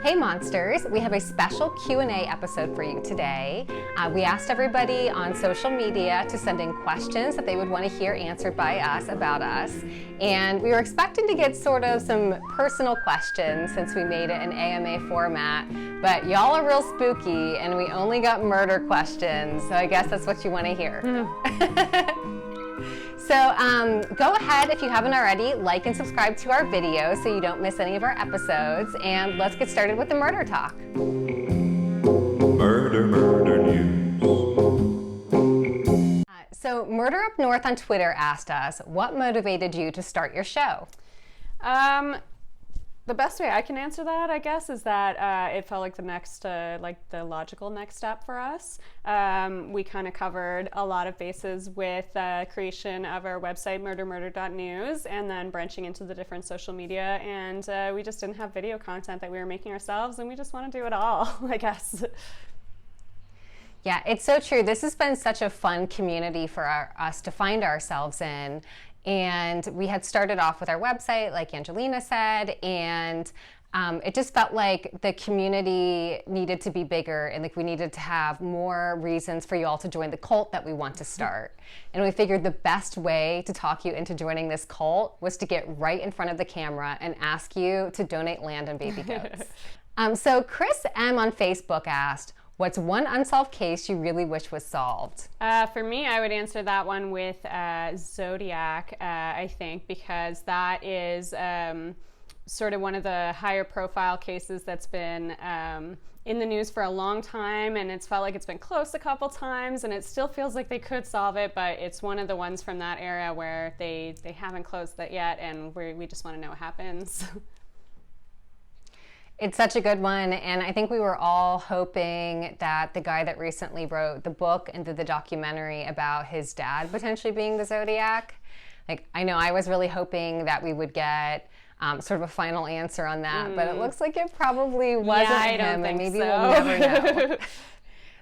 Hey Monsters, we have a special Q&A episode for you today. We asked everybody on social media to send in questions that they would want to hear answered by us about us. And we were expecting to get sort of some personal questions since we made it an AMA format, but y'all are real spooky and we only got murder questions, so I guess that's what you want to hear. So go ahead, if you haven't already, like and subscribe to our video so you don't miss any of our episodes, and let's get started with the murder talk. Murder news. So Murder Up North on Twitter asked us, what motivated you to start your show? The best way I can answer that, I guess, is that it felt like the next, the logical next step for us. We kind of covered a lot of bases with creation of our website, murder.news, and then branching into the different social media. And we just didn't have video content that we were making ourselves, and we just want to do it all, I guess. Yeah, it's so true. This has been such a fun community for us to find ourselves in. And we had started off with our website, like Angelina said, and it just felt like the community needed to be bigger and like we needed to have more reasons for you all to join the cult that we want to start. And we figured the best way to talk you into joining this cult was to get right in front of the camera and ask you to donate land and baby goats. So Chris M on Facebook asked, what's one unsolved case you really wish was solved? For me, I would answer that one with Zodiac, I think, because that is sort of one of the higher profile cases that's been in the news for a long time, and it's felt like it's been close a couple times, and it still feels like they could solve it, but it's one of the ones from that era where they haven't closed that yet, and we just want to know what happens. It's such a good one, and I think we were all hoping that the guy that recently wrote the book and did the documentary about his dad potentially being the Zodiac, like, I know I was really hoping that we would get sort of a final answer on that, but it looks like it probably wasn't him, and maybe we'll never know.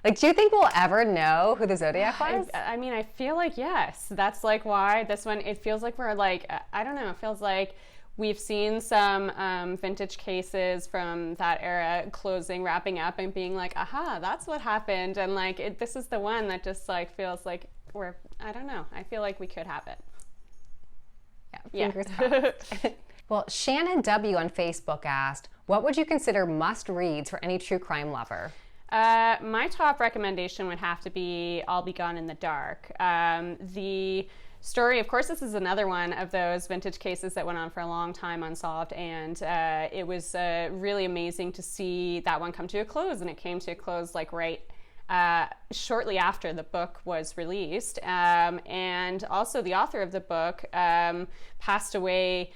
Like, do you think we'll ever know who the Zodiac was? I mean, I feel like yes. That's like why this one, it feels like we're like, I don't know, it feels like we've seen some vintage cases from that era closing, wrapping up, and being like, aha, that's what happened. And like, this is the one that just like feels like I don't know. I feel like we could have it. Yeah, fingers crossed. Well, Shannon W on Facebook asked, what would you consider must-reads for any true crime lover? My top recommendation would have to be I'll Be Gone in the Dark. The story, of course, this is another one of those vintage cases that went on for a long time unsolved, and it was really amazing to see that one come to a close, and it came to a close like shortly after the book was released, and also the author of the book passed away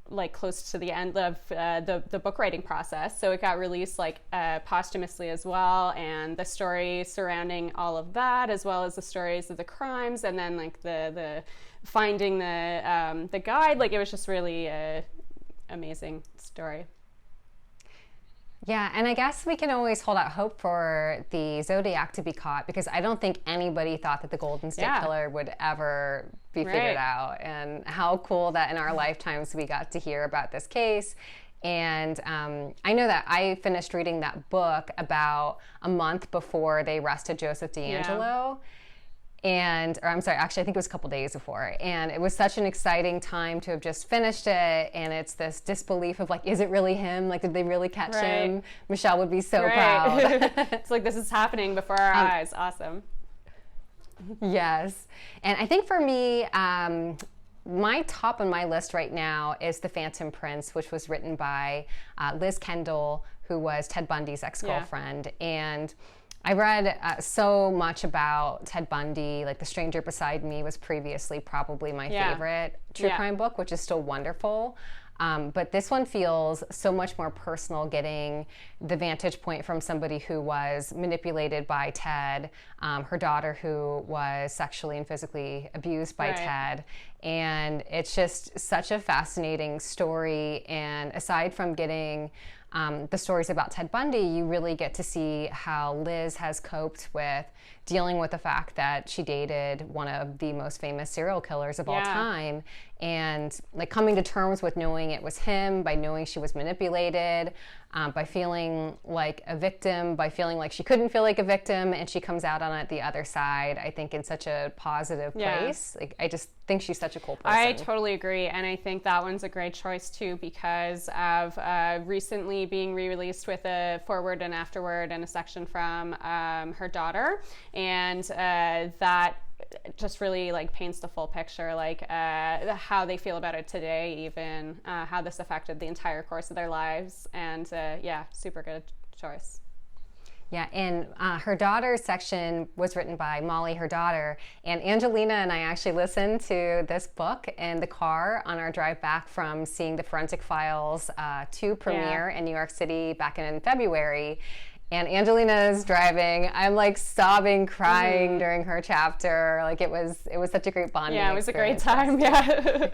like close to the end of the book writing process, so it got released like posthumously as well, and the story surrounding all of that, as well as the stories of the crimes, and then like the finding the guide, like it was just really amazing story. Yeah, and I guess we can always hold out hope for the Zodiac to be caught, because I don't think anybody thought that the Golden State Killer would ever be figured out. And how cool that in our lifetimes we got to hear about this case. And I know that I finished reading that book about a month before they arrested Joseph DeAngelo. Or I'm sorry, actually I think it was a couple days before, and it was such an exciting time to have just finished it, and it's this disbelief of like, is it really him? Like, did they really catch him? Michelle would be so proud. It's like, this is happening before our eyes. Awesome. Yes, and I think for me, my top on my list right now is The Phantom Prince, which was written by Liz Kendall, who was Ted Bundy's ex-girlfriend, and I read so much about Ted Bundy. Like, The Stranger Beside Me was previously probably my favorite true crime book, which is still wonderful. But this one feels so much more personal, getting the vantage point from somebody who was manipulated by Ted, her daughter who was sexually and physically abused by Ted. And it's just such a fascinating story. And aside from getting the stories about Ted Bundy, you really get to see how Liz has coped with dealing with the fact that she dated one of the most famous serial killers of all time, and like coming to terms with knowing it was him, by knowing she was manipulated, by feeling like a victim, by feeling like she couldn't feel like a victim, and she comes out on it the other side, I think, in such a positive place. Like, I just think she's such a cool person. I totally agree, and I think that one's a great choice too, because of recently being re-released with a forward and afterward and a section from her daughter, and that just really like paints the full picture, like how they feel about it today, even how this affected the entire course of their lives, and yeah, super good choice. Yeah, and her daughter's section was written by Molly, her daughter, and Angelina and I actually listened to this book in the car on our drive back from seeing the Forensic Files 2 premiere in New York City back in February. And Angelina's driving. I'm like sobbing, crying during her chapter. Like it was such a great bonding experience. Yeah, it was a great time. Yeah.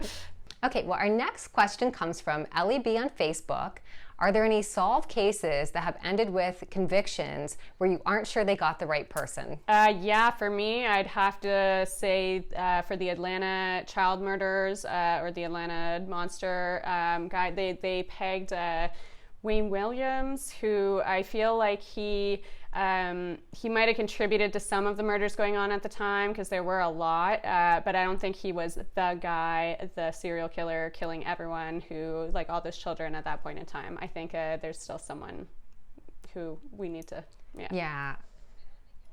Okay, well, our next question comes from Ellie B on Facebook. Are there any solved cases that have ended with convictions where you aren't sure they got the right person? Yeah, for me, I'd have to say for the Atlanta child murders or the Atlanta monster guy, they pegged Wayne Williams, who I feel like he might have contributed to some of the murders going on at the time, because there were a lot, but I don't think he was the guy, the serial killer killing everyone, who, like all those children at that point in time. I think there's still someone who we need to, yeah.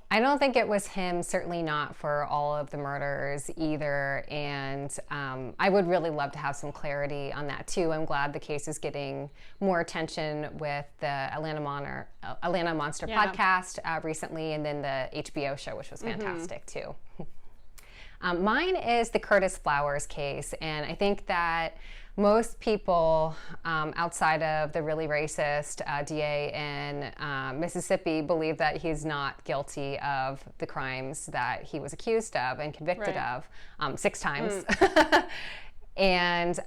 I don't think it was him, certainly not for all of the murders either, and I would really love to have some clarity on that too. I'm glad the case is getting more attention with the Atlanta Monster podcast recently, and then the HBO show, which was fantastic too. Mine is the Curtis Flowers case, and I think that most people outside of the really racist DA in Mississippi believe that he's not guilty of the crimes that he was accused of and convicted of 6 times. And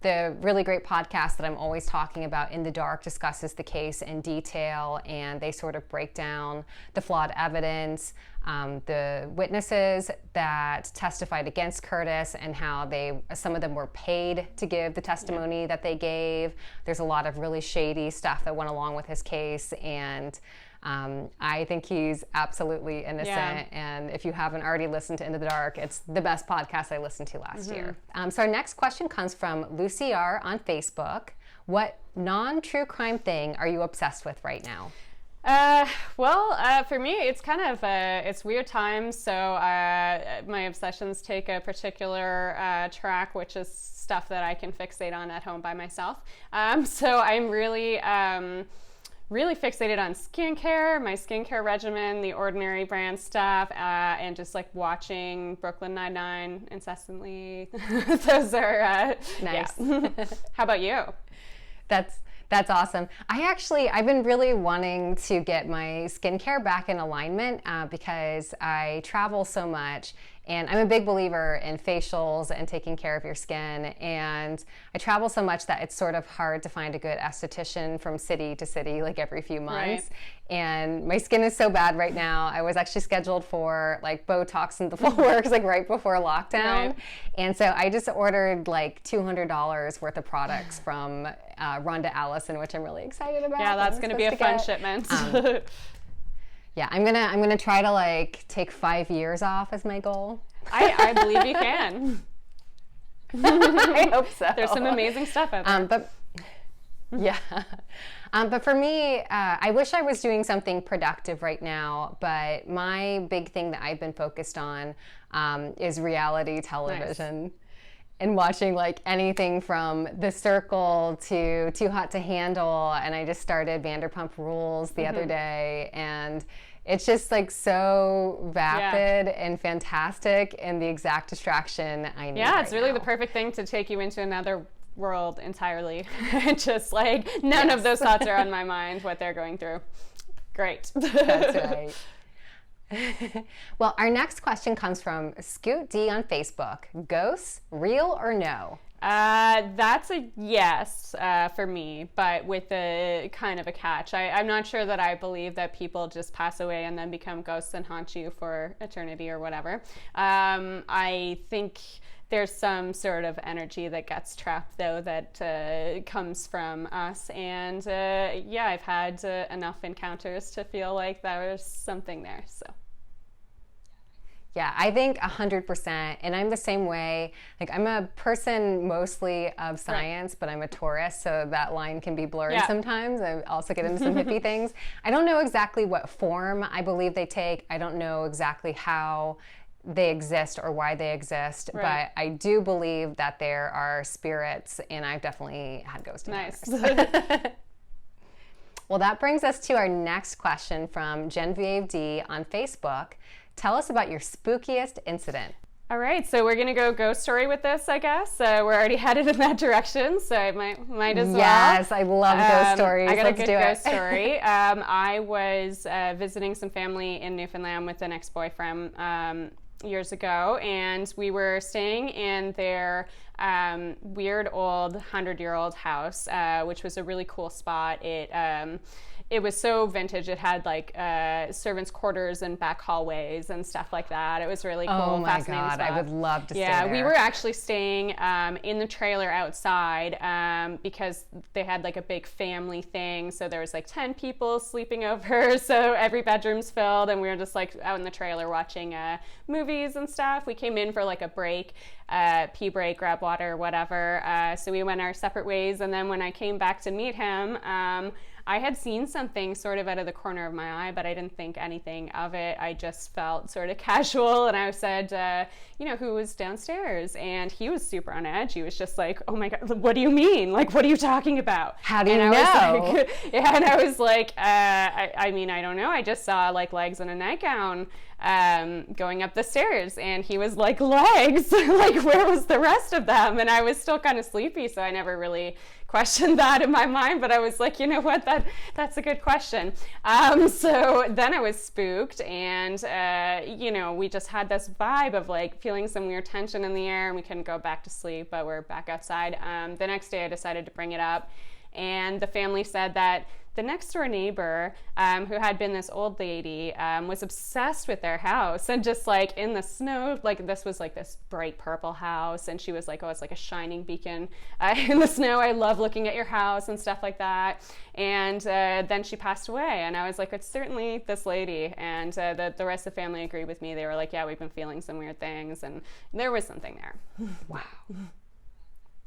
the really great podcast that I'm always talking about, In the Dark, discusses the case in detail, and they sort of break down the flawed evidence, the witnesses that testified against Curtis, and how some of them were paid to give the testimony that they gave. There's a lot of really shady stuff that went along with his case, and I think he's absolutely innocent, and if you haven't already listened to Into the Dark, it's the best podcast I listened to last year. So our next question comes from Lucy R. on Facebook. What non-true crime thing are you obsessed with right now? Well, for me, it's kind of, it's weird times, so my obsessions take a particular track, which is stuff that I can fixate on at home by myself. So I'm really fixated on skincare, my skincare regimen, the Ordinary brand stuff, and just like watching Brooklyn Nine-Nine incessantly. Those are nice. Yeah. How about you? That's awesome. I've been really wanting to get my skincare back in alignment because I travel so much, and I'm a big believer in facials and taking care of your skin, and I travel so much that it's sort of hard to find a good esthetician from city to city like every few months. And my skin is so bad right now. I was actually scheduled for like Botox and the full works like right before lockdown. And so I just ordered like $200 worth of products from Rhonda Allison, which I'm really excited about. Yeah, that's going to be a fun shipment. Yeah, I'm gonna try to like take 5 years off as my goal. I believe you can. I hope so. There's some amazing stuff out there. But for me, I wish I was doing something productive right now, but my big thing that I've been focused on is reality television. Nice. And watching like anything from The Circle to Too Hot to Handle, and I just started Vanderpump Rules the other day, and it's just like so vapid and fantastic, and the exact distraction I need. Yeah, it's really the perfect thing to take you into another world entirely. Just like none of those thoughts are on my mind, what they're going through. Great. That's right. Well, our next question comes from Scoot D on Facebook. Ghosts, real or no? That's a yes for me, but with a kind of a catch. I'm not sure that I believe that people just pass away and then become ghosts and haunt you for eternity or whatever. I think there's some sort of energy that gets trapped, though, that comes from us. And yeah, I've had enough encounters to feel like there's something there. So. Yeah, I think 100%. And I'm the same way. Like, I'm a person mostly of science, but I'm a Taurus, so that line can be blurred sometimes. I also get into some hippie things. I don't know exactly what form I believe they take. I don't know exactly how they exist or why they exist, but I do believe that there are spirits, and I've definitely had ghost encounters. Nice. Well, that brings us to our next question from Genevieve D on Facebook. Tell us about your spookiest incident. All right, so we're gonna go ghost story with this, I guess. We're already headed in that direction, so I might as well. Yes, I love ghost stories. I got Let's a good do ghost it. story. I was visiting some family in Newfoundland with an ex-boyfriend years ago, and we were staying in their weird old 100-year-old house, which was a really cool spot. It was so vintage. It had like servants' quarters and back hallways and stuff like that. It was really cool. Oh my fascinating God, spot. I would love to stay Yeah, there. we were actually staying in the trailer outside because they had like a big family thing. So there was like 10 people sleeping over. So every bedroom's filled, and we were just like out in the trailer watching movies and stuff. We came in for like a break, pee break, grab water, whatever. So we went our separate ways. And then when I came back to meet him, I had seen something sort of out of the corner of my eye, but I didn't think anything of it. I just felt sort of casual, and I said, who was downstairs? And he was super on edge. He was just like, oh my God, what do you mean? Like, what are you talking about? How do you know? And I was like, I mean, I don't know. I just saw like legs and a nightgown going up the stairs, and he was like, legs? Like, where was the rest of them? And I was still kind of sleepy, so I never really questioned that in my mind, but I was like, you know what, that's a good question. So then I was spooked, and we just had this vibe of like feeling some weird tension in the air, and we couldn't go back to sleep, but we're back outside. The next day I decided to bring it up, and the family said that the next door neighbor, who had been this old lady, was obsessed with their house, and just like in the snow, like this was like this bright purple house, and she was like, oh, it's like a shining beacon in the snow. I love looking at your house and stuff like that. And then she passed away, and I was like, it's certainly this lady. And the rest of the family agreed with me. They were like, yeah, we've been feeling some weird things, and there was something there. Wow.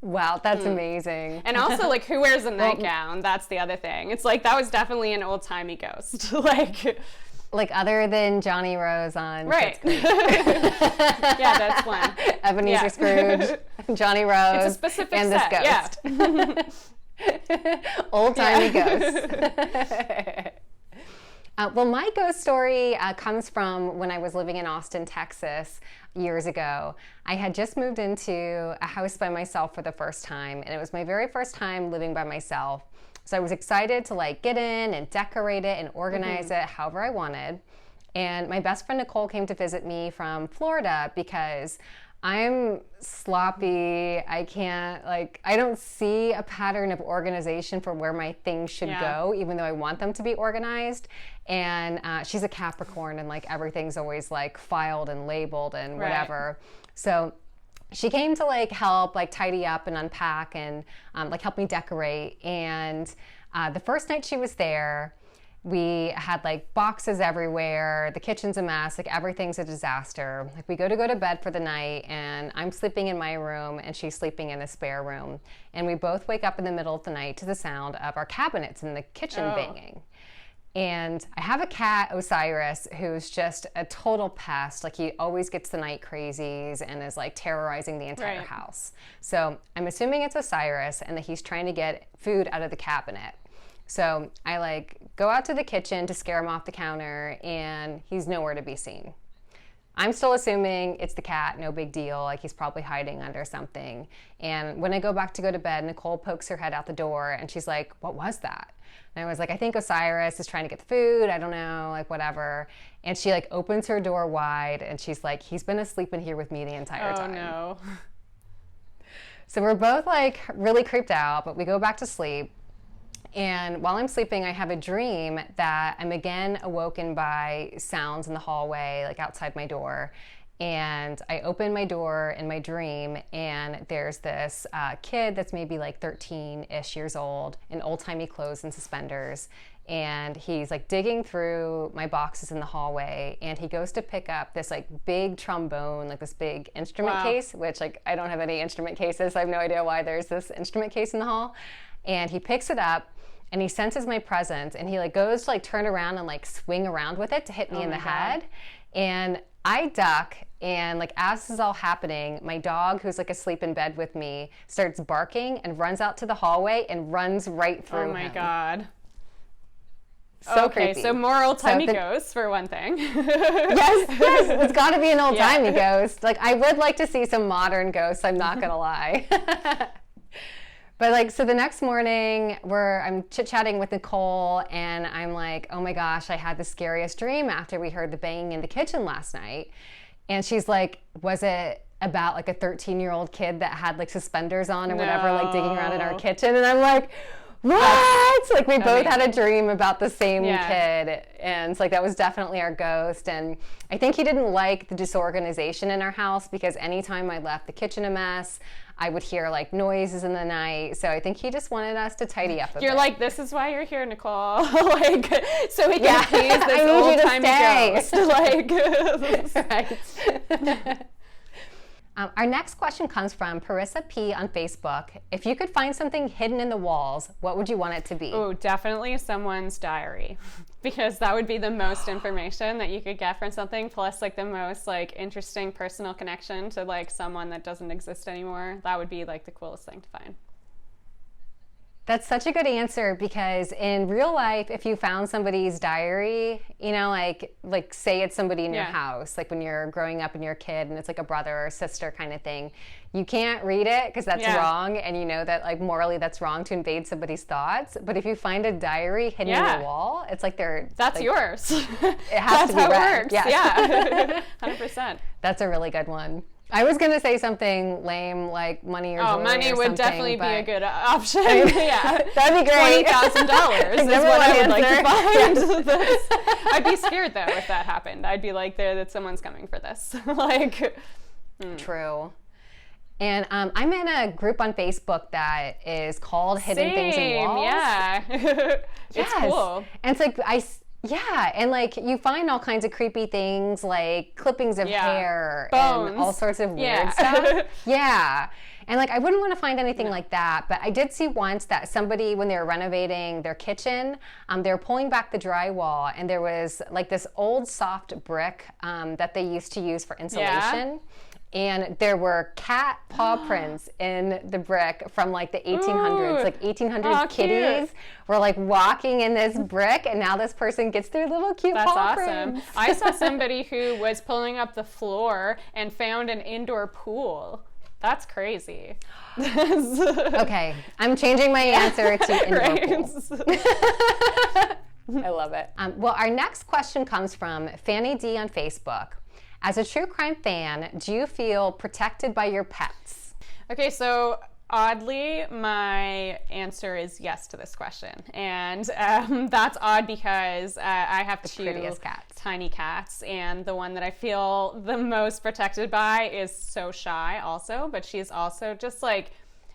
Wow, that's amazing. And also, like, who wears a nightgown? That's the other thing. It's like, that was definitely an old-timey ghost. Like other than Johnny Rose on right. Yeah, that's one. Ebenezer Scrooge, Johnny Rose, it's a specific and set. this ghost. Old-timey ghost. Well, my ghost story comes from when I was living in Austin, Texas, years ago. I had just moved into a house by myself for the first time, and it was my very first time living by myself. So I was excited to like get in and decorate it and organize it however I wanted. And my best friend Nicole came to visit me from Florida because I'm sloppy. I don't see a pattern of organization for where my things should go, even though I want them to be organized. And she's a Capricorn, and like everything's always like filed and labeled and whatever. So she came to like help like tidy up and unpack and like help me decorate. And the first night she was there, we had like boxes everywhere. The kitchen's a mess. Like everything's a disaster. Like we go to bed for the night, and I'm sleeping in my room and she's sleeping in a spare room. And we both wake up in the middle of the night to the sound of our cabinets in the kitchen banging. And I have a cat, Osiris, who's just a total pest. Like he always gets the night crazies and is like terrorizing the entire house. So I'm assuming it's Osiris and that he's trying to get food out of the cabinet. So I like go out to the kitchen to scare him off the counter, and he's nowhere to be seen. I'm still assuming it's the cat, no big deal, like he's probably hiding under something. And when I go back to go to bed, Nicole pokes her head out the door and she's like, what was that? And I was like, I think Osiris is trying to get the food, I don't know, like whatever. And she like opens her door wide and she's like, he's been asleep in here with me the entire time. Oh no. So we're both like really creeped out, but we go back to sleep. And while I'm sleeping, I have a dream that I'm again awoken by sounds in the hallway, like outside my door. And I open my door in my dream, and there's this kid that's maybe like 13-ish years old in old-timey clothes and suspenders. And he's like digging through my boxes in the hallway, and he goes to pick up this like big trombone, like this big instrument case, which like I don't have any instrument cases, so I have no idea why there's this instrument case in the hall. And he picks it up, and he senses my presence, and he like goes to like turn around and like swing around with it to hit me in the head. And I duck, and like as this is all happening, my dog, who's like asleep in bed with me, starts barking and runs out to the hallway and runs right through him. Oh my God. So okay, creepy. so more old-timey ghosts for one thing. Yes, it's got to be an old-timey ghost. Like I would like to see some modern ghosts, I'm not gonna lie. But like, so the next morning I'm chit-chatting with Nicole, and I'm like, oh my gosh, I had the scariest dream after we heard the banging in the kitchen last night. And she's like, was it about like a 13-year-old kid that had like suspenders on or whatever, like digging around in our kitchen? And I'm like, what? Like we both had a dream about the same kid. And it's like, that was definitely our ghost. And I think he didn't like the disorganization in our house, because anytime I left the kitchen a mess, I would hear like noises in the night. So I think he just wanted us to tidy up a bit. You're like, this is why you're here, Nicole. Like, so we can appease this old-timey ghost. Like, right. Our next question comes from Parissa P on Facebook. If you could find something hidden in the walls, what would you want it to be? Oh, definitely someone's diary, because that would be the most information that you could get from something, plus like the most like interesting personal connection to like someone that doesn't exist anymore. That would be like the coolest thing to find. That's such a good answer, because in real life, if you found somebody's diary, you know, like say it's somebody in your house, like when you're growing up and you're a kid and it's like a brother or sister kind of thing, you can't read it because that's wrong, and you know that like morally that's wrong to invade somebody's thoughts. But if you find a diary hidden in the wall, it's like that's like, yours. It has to be how read. it works. Yeah. 100%. That's a really good one. I was going to say something lame like money or jewelry. Oh, money or would definitely be a good option. Yeah. That'd be great. $20,000 is what I would like to find. I'd be scared though if that happened. I'd be like, that someone's coming for this. Like, True. And I'm in a group on Facebook that is called Hidden Things in Walls. Yeah. It's cool. And it's like and like you find all kinds of creepy things like clippings of hair, bones, and all sorts of weird stuff. And like I wouldn't want to find anything like that, but I did see once that somebody, when they were renovating their kitchen, they were pulling back the drywall, and there was like this old soft brick that they used to use for insulation. And there were cat paw prints in the brick from like the 1800s. Ooh, like 1800 kitties were like walking in this brick, and now this person gets their little cute paw prints. That's awesome. I saw somebody who was pulling up the floor and found an indoor pool. That's crazy. Okay, I'm changing my answer to indoor pool. I love it. Well, our next question comes from Fanny Dee on Facebook. As a true crime fan, do you feel protected by your pets? Okay, so oddly, my answer is yes to this question. And that's odd because I have two tiny cats, and the one that I feel the most protected by is so shy also, but she's also just like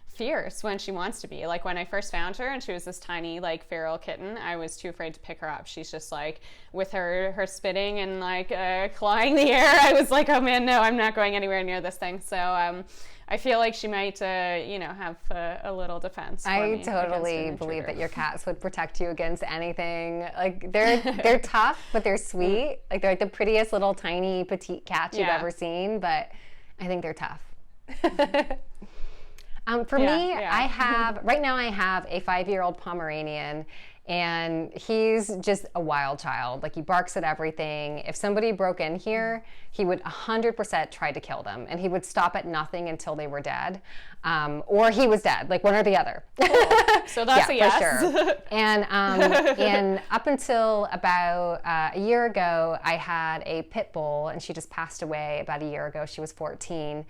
fierce when she wants to be. Like when I first found her and she was this tiny like feral kitten, I was too afraid to pick her up. She's just like with her spitting and like clawing the air. I was like, oh man, no, I'm not going anywhere near this thing. So I feel like she might have a little defense. I totally believe that your cats would protect you against anything. Like they're tough, but they're sweet. Like they're like the prettiest little tiny petite cats you've ever seen, but I think they're tough. For me, I have a 5-year-old Pomeranian, and he's just a wild child. Like he barks at everything. If somebody broke in here, he would 100% try to kill them, and he would stop at nothing until they were dead, or he was dead, like one or the other. Cool. So that's a yes. For sure. And up until about a year ago, I had a pit bull, and she just passed away about a year ago. She was 14.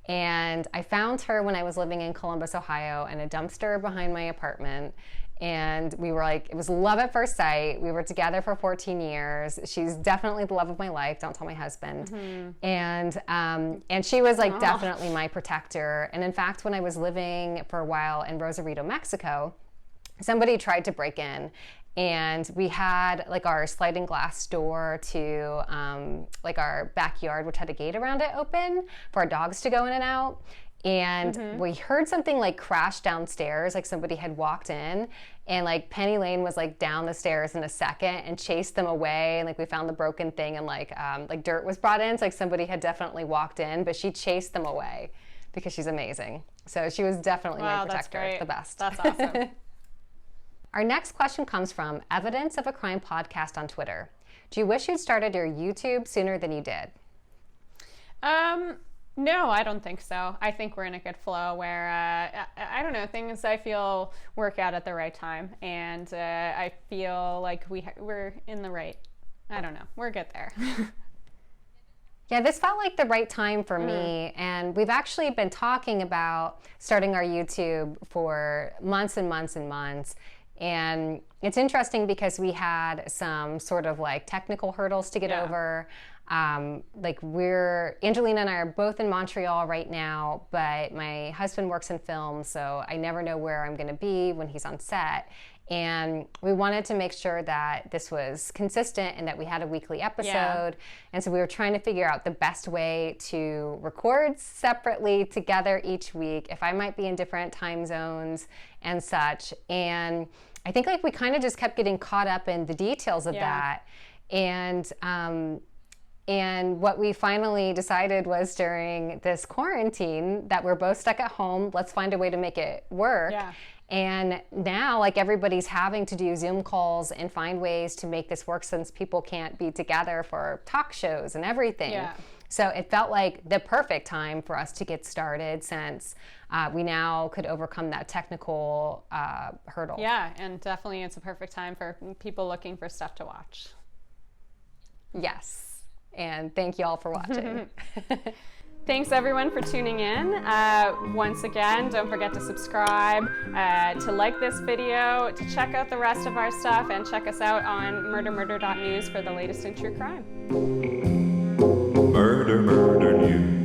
And I found her when I was living in Columbus, Ohio, in a dumpster behind my apartment. And we were like, it was love at first sight. We were together for 14 years. She's definitely the love of my life. Don't tell my husband. And she was like definitely my protector. And in fact, when I was living for a while in Rosarito, Mexico, somebody tried to break in. And we had like our sliding glass door to like our backyard, which had a gate around it, open for our dogs to go in and out. And we heard something like crash downstairs, like somebody had walked in, and like Penny Lane was like down the stairs in a second and chased them away. And like we found the broken thing, and like dirt was brought in. So like somebody had definitely walked in, but she chased them away because she's amazing. So she was definitely my protector. That's great. The best. That's awesome. Our next question comes from Evidence of a Crime Podcast on Twitter. Do you wish you'd started your YouTube sooner than you did? No, I don't think so. I think we're in a good flow where, I don't know, things I feel work out at the right time. And I feel like we're in the right, I don't know, we're good there. Yeah, this felt like the right time for me. And we've actually been talking about starting our YouTube for months and months and months. And it's interesting because we had some sort of like technical hurdles to get over. Like Angelina and I are both in Montreal right now, but my husband works in film, so I never know where I'm going to be when he's on set. And we wanted to make sure that this was consistent and that we had a weekly episode. Yeah. And so we were trying to figure out the best way to record separately together each week, if I might be in different time zones and such. And I think like we kind of just kept getting caught up in the details of that. And what we finally decided was during this quarantine that we're both stuck at home, let's find a way to make it work. Yeah. And now like everybody's having to do Zoom calls and find ways to make this work since people can't be together for talk shows and everything. Yeah. So it felt like the perfect time for us to get started since we now could overcome that technical hurdle. Yeah, and definitely it's a perfect time for people looking for stuff to watch. Yes. And thank you all for watching. Thanks everyone for tuning in. Once again, don't forget to subscribe, to like this video, to check out the rest of our stuff, and check us out on murdermurder.news for the latest in true crime. Murder, murder news.